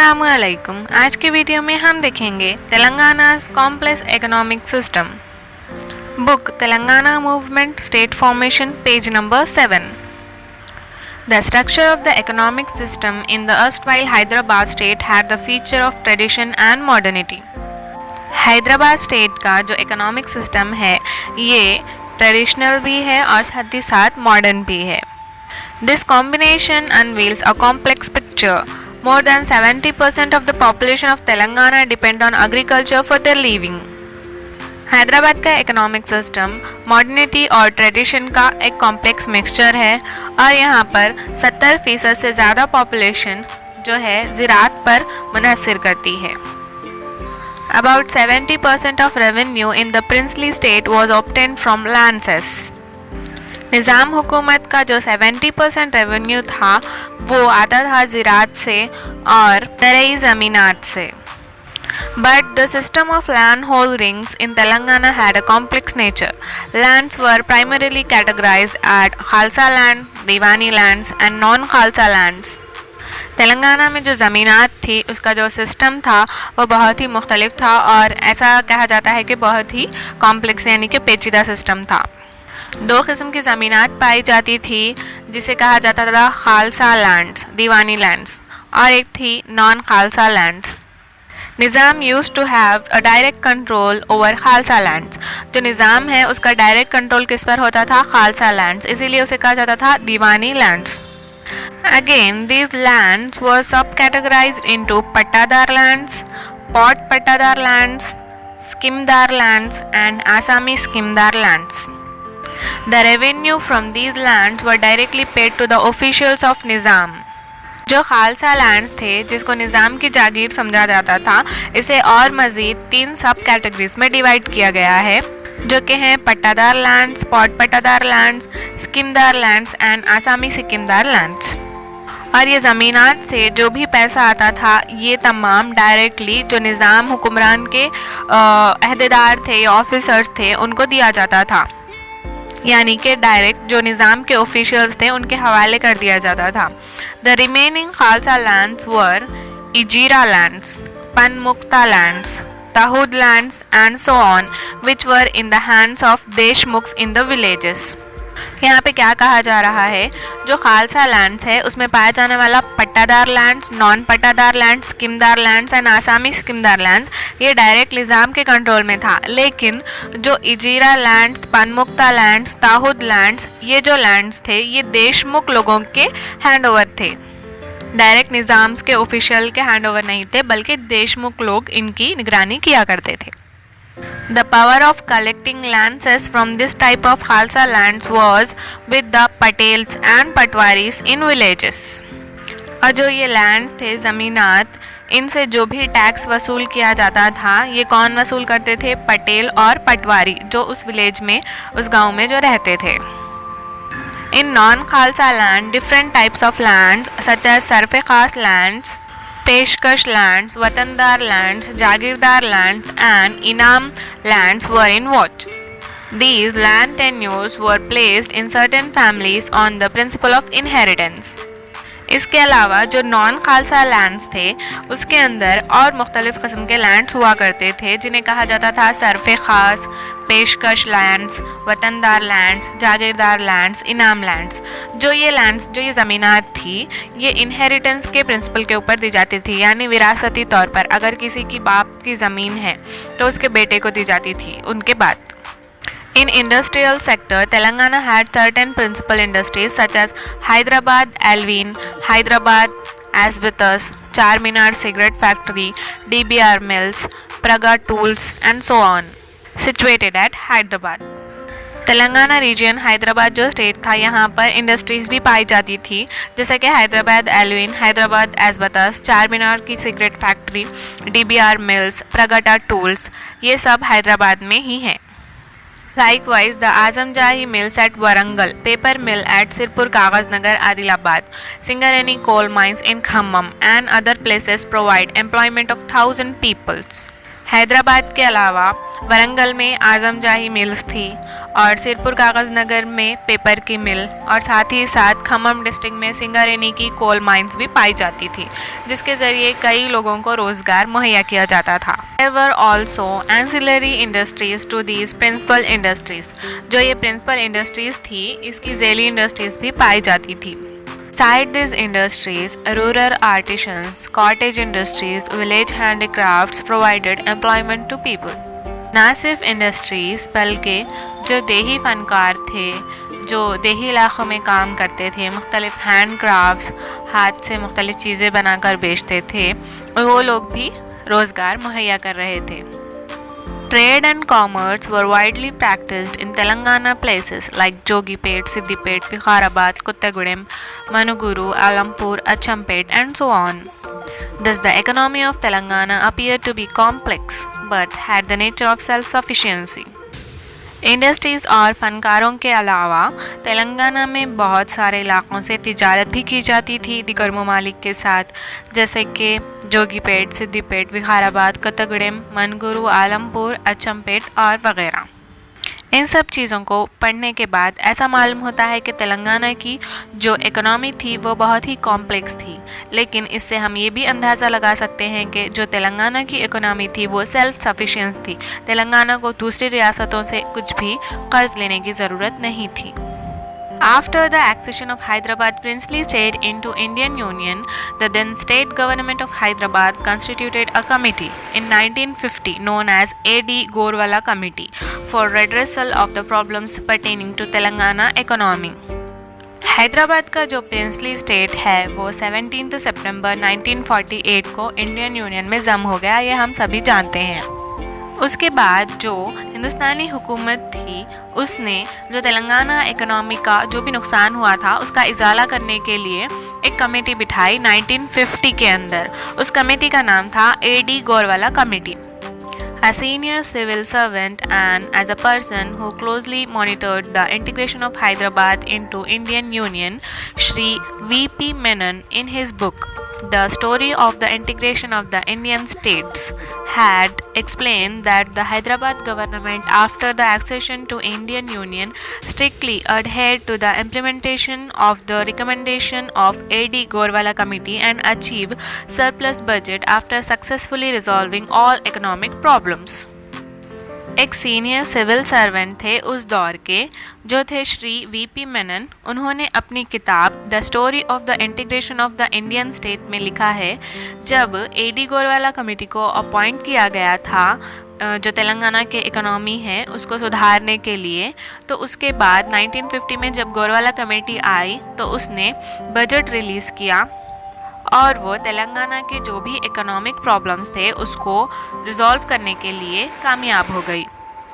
अस्सलामुअलैकुम। आज के वीडियो में हम देखेंगे तेलंगाना's complex economic system. Book Telangana movement state formation, page number 7. The structure of the economic system in the erstwhile Hyderabad state had the feature of tradition and modernity. Hyderabad state का जो economic system है ये traditional भी है और साथ ही साथ modern भी है. This combination unveils a complex picture. More than 70% of the population of Telangana depend on agriculture for their living. Hyderabad का इकोनॉमिक सिस्टम मॉडर्निटी और ट्रेडिशन का एक कॉम्प्लेक्स मिक्सचर है और यहाँ पर 70% से ज़्यादा पॉपुलेशन जो है ज़राअत पर मुनहसर करती है. About 70% of revenue in the princely state was obtained from land cess. निज़ाम हुकूमत का जो 70% रेवेन्यू था वो आता था ज़राअत से और ज़रई ज़मीनात से. But the system of land holdings in Telangana had a complex nature. Lands were primarily categorized as Khalsa land, Diwani lands and non-Khalsa lands. Telangana में जो ज़मीनात थी उसका जो सिस्टम था वो बहुत ही मुख्तलिफ था और ऐसा कहा जाता है कि बहुत ही कॉम्प्लेक्स यानी कि पेचीदा सिस्टम था. दो किस्म की ज़मीनात पाई जाती थी जिसे कहा जाता था खालसा लैंड्स, दीवानी लैंड्स, और एक थी non Khalsa lands. Nizam use to have a direct control over Khalsa lands. जो निज़ाम है उसका डायरेक्ट कंट्रोल किस पर होता था? खालसा लैंड्स, इसीलिए उसे कहा जाता था दीवानी lands. Again, these lands were sub-categorized into Pattadar lands, Pot Pattadar lands, Skimdar lands and Asami Skimdar lands. The revenue from these lands were directly paid to the officials of Nizam. जो Khalsa lands थे जिसको निज़ाम की जागीर समझा जाता था इसे और मज़ीद 3 सब कैटेगरीज में डिवाइड किया गया है जो कि हैं पट्टादार लैंड्स, पॉट pattadar lands, sikmidar lands and asami sikmidar lands. और ये ज़मीनात से जो भी पैसा आता था ये तमाम डायरेक्टली जो निज़ाम हुक्मरान के अहदेदार थे या ऑफिसर्स थे उनको दिया जाता था, यानी कि डायरेक्ट जो निज़ाम के ऑफिशियल्स थे उनके हवाले कर दिया जाता था. The remaining khalsa lands were ijara lands, panmukta lands, tahud lands and so on which were in the hands of Deshmukhs in the villages. यहाँ पे क्या कहा जा रहा है? जो खालसा लैंड्स है उसमें पाया जाने वाला pattadar lands, non pattadar lands, sikmidar lands and asami sikmidar lands ये डायरेक्ट निज़ाम के कंट्रोल में था. लेकिन जो इजीरा lands, panmukta lands, tahud lands ये जो लैंड्स थे ये देशमुख लोगों के हैंड ओवर थे. डायरेक्ट निज़ाम के ऑफिशियल के हैंड ओवर नहीं थे बल्कि देशमुख लोग इनकी निगरानी किया करते थे. The power of collecting land cess from this type of Khalsa lands was with the Patels and Patwaris in villages. और जो ये लैंड्स थे ज़मीनात इनसे जो भी टैक्स वसूल किया जाता था ये कौन वसूल करते थे? पटेल और पटवारी जो उस विलेज में उस गांव में जो रहते थे. In non-Khalsa land, different types of lands such as Sarfe-Khas lands, पेशकश lands, वतनदार lands, Jagirdar lands and इनाम lands were in watch. These land tenures were placed in certain families on the principle of inheritance. इसके अलावा जो non Khalsa lands थे उसके अंदर और मुख्तलिफ किस्म के लैंड्स हुआ करते थे जिन्हें कहा जाता था सरफ़े ख़ास, पेशकश लैंड्स, वतनदार लैंड्स, जागीरदार लैंड्स, इनाम लैंड्स. जो ये लैंड्स जो ये ज़मीनात थी ये इनहेरिटेंस के प्रिंसिपल के ऊपर दी जाती थी, यानी विरासती तौर पर अगर किसी की बाप की ज़मीन है तो उसके बेटे को दी जाती थी उनके बाद. In industrial sector, Telangana had certain principal industries such as Hyderabad Alvin, Hyderabad Asbestos, Charminar Cigarette Factory, DBR Mills, Praga Tools and so on, situated at Hyderabad. Telangana region Hyderabad जो स्टेट था यहाँ पर इंडस्ट्रीज़ भी पाई जाती थी जैसे कि हैदराबाद एलविन, हैदराबाद एस्बेस्टस, चारमीनार की cigarette factory, DBR mills, Praga tools ये सब हैदराबाद में ही हैं. Likewise, the Azamjahi mills at Warangal, paper mill at Sirpur Kagaznagar, Adilabad, Singareni coal mines in Khammam and other places provide employment of 1,000 peoples. Hyderabad के अलावा वरंगल में आज़मजाही mills थी और सिरपुर कागज़ नगर में पेपर की मिल और साथ ही साथ खम्मम डिस्ट्रिक्ट में सिंगारेनी की कोल माइंस भी पाई जाती थी, जिसके ज़रिए कई लोगों को रोज़गार मुहैया किया जाता था। There were also ancillary industries to these principal industries। जो ये प्रिंसिपल इंडस्ट्रीज़ थी, इसकी ज़ैली इंडस्ट्रीज़ भी पाई जाती थी। Beside these industries, rural artisans, cottage industries, village handicrafts provided employment to people। ना सिर्फ इंडस्ट्रीज़ बल्कि जो देही फनकार थे, जो देही इलाक़ों में काम करते थे, मुख्तलिफ हैंड क्राफ्ट्स, हाथ से मुख्तलिफ चीज़ें बनाकर बेचते थे, वो लोग भी रोज़गार मुहैया कर रहे थे। Trade and commerce were widely practiced in Telangana places like Jogipet, Siddipet, Vikharabad, Kottagudem, Manuguru, Alampur, Achampet and so on. Thus the economy of Telangana appeared to be complex but had the nature of self-sufficiency। Industries और फ़नकारों के अलावा तेलंगाना में बहुत सारे इलाक़ों से तिजारत भी की जाती थी दीगर ममालिक के साथ, जैसे कि जोगीपेट, सिद्दीपेट, विकाराबाद, कोत्तगुडेम, मनगुरु, आलमपुर, अचम्पेट और वगैरह। इन सब चीज़ों को पढ़ने के बाद ऐसा मालूम होता है कि तेलंगाना की जो इकोनॉमी थी वो बहुत ही कॉम्प्लेक्स थी, लेकिन इससे हम ये भी अंदाज़ा लगा सकते हैं कि जो तेलंगाना की इकोनॉमी थी वो सेल्फ सफिशिएंस थी। तेलंगाना को दूसरी रियासतों से कुछ भी कर्ज लेने की ज़रूरत नहीं थी। After the accession of Hyderabad princely state into Indian Union, the then state government of Hyderabad constituted a committee in 1950 known as A.D. Gorwala Committee for redressal of the problems pertaining to Telangana economy। Hyderabad का जो princely state है वो 17 सितंबर 1948 को Indian union में जम हो गया, ये हम सभी जानते हैं। उसके बाद जो हिंदुस्तानी हुकूमत थी उसने जो तेलंगाना इकोनॉमी का जो भी नुकसान हुआ था उसका इजाला करने के लिए एक कमेटी बिठाई 1950 के अंदर। उस कमेटी का नाम था A.D. Gorwala committee. A senior civil servant and as a person who closely monitored the integration of Hyderabad into Indian Union, Shri V.P. Menon in his book The Story of the Integration of the Indian States had explained that the Hyderabad government after the accession to Indian Union strictly adhered to the implementation of the recommendation of A.D. Gorwala Committee and achieved surplus budget after successfully resolving all economic problems। एक senior civil servant थे उस दौर के जो थे Shri VP Menon. उन्होंने अपनी किताब the story of the integration of the Indian state में लिखा है, जब A.D. गोरवाला कमेटी को अपॉइंट किया गया था जो तेलंगाना के इकोनॉमी है उसको सुधारने के लिए, तो उसके बाद 1950 में जब गोरवाला कमेटी आई तो उसने बजट रिलीज़ किया और वो तेलंगाना के जो भी इकोनॉमिक प्रॉब्लम्स थे उसको रिजॉल्व करने के लिए कामयाब हो गई।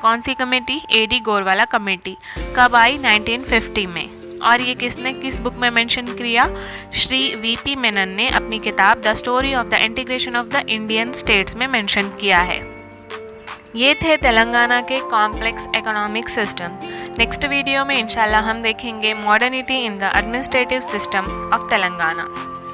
कौन सी कमेटी? A.D. गोरवाला कमेटी। कब आई? 1950 में। और ये किसने किस बुक में मेंशन किया? श्री V.P. मेनन ने अपनी किताब the story of the integration of the Indian states में मेंशन किया है। ये थे तेलंगाना के complex economic system. Next video में इंशाल्लाह हम देखेंगे modernity in the administrative system of Telangana.